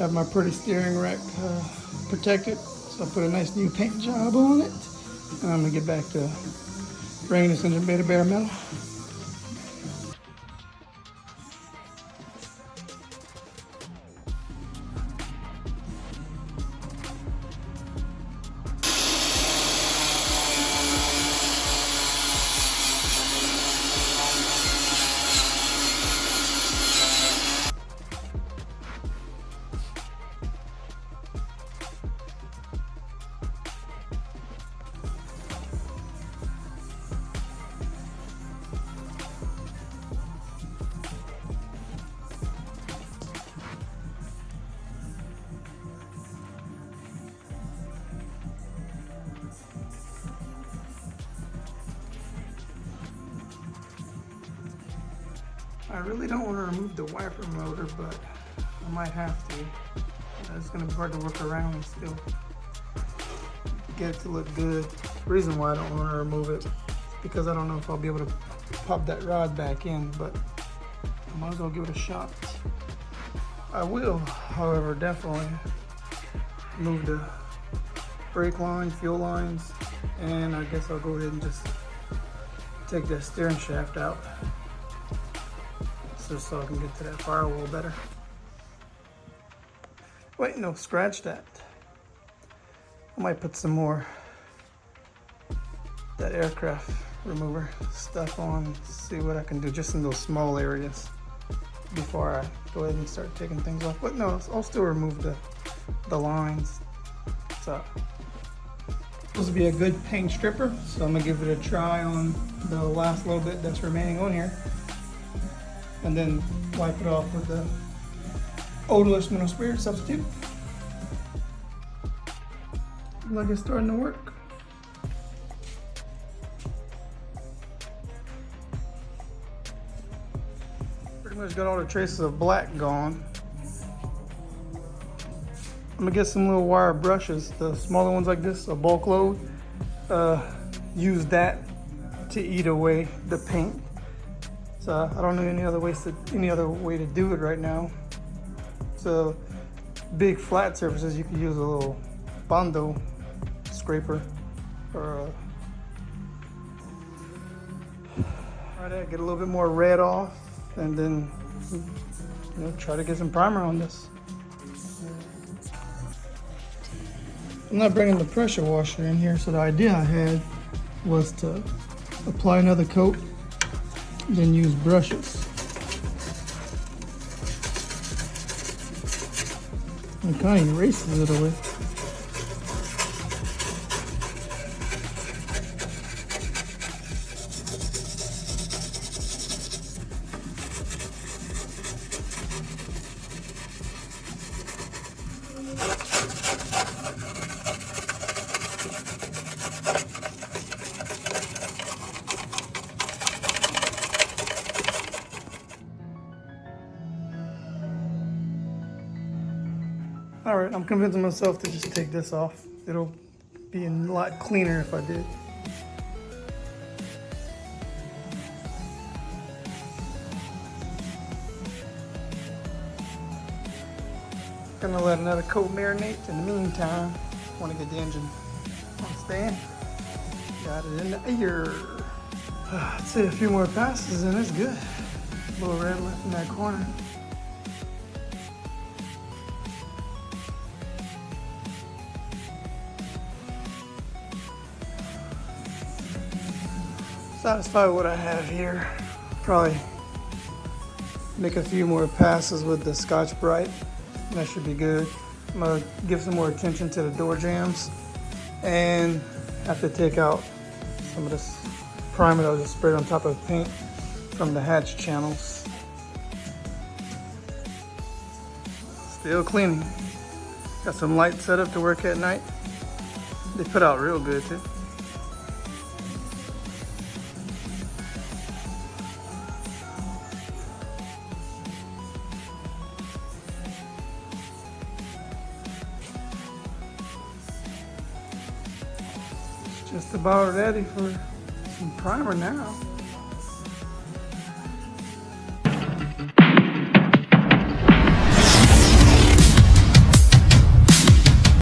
Have my pretty steering rack protected. So I put a nice new paint job on it. And I'm gonna get back to bringing this engine bay to bare metal. I really don't want to remove the wiper motor, but I might have to. It's going to be hard to work around and still get it to look good. The reason why I don't want to remove it is because I don't know if I'll be able to pop that rod back in, but I might as well give it a shot. I will, however, definitely move the brake line, fuel lines, and I guess I'll go ahead and just take that steering shaft out, just so I can get to that firewall better. Wait, no, scratch that. I might put some more that aircraft remover stuff on, see what I can do just in those small areas before I go ahead and start taking things off. But no, I'll still remove the lines. So this will be a good paint stripper, so I'm gonna give it a try on the last little bit that's remaining on here, and then wipe it off with the odorless mineral spirit substitute. Like it's starting to work. Pretty much got all the traces of black gone. I'm gonna get some little wire brushes, the smaller ones like this, a bulk load. Use that to eat away the paint. So I don't know any other way to do it right now. So big flat surfaces, you can use a little Bondo scraper or get a little bit more red off, and then try to get some primer on this. I'm not bringing the pressure washer in here, so the idea I had was to apply another coat, then use brushes. It kind of erases it away. All right, I'm convincing myself to just take this off. It'll be a lot cleaner if I did. Gonna let another coat marinate. In the meantime, I want to get the engine on stand. Got it in the air. I'd say a few more passes and it's good. A little red left in that corner. Satisfied with what I have here. Probably make a few more passes with the Scotch-Brite. That should be good. I'm gonna give some more attention to the door jambs, and have to take out some of this primer that was just sprayed on top of the paint from the hatch channels. Still cleaning. Got some lights set up to work at night. They put out real good too. Just about ready for some primer now.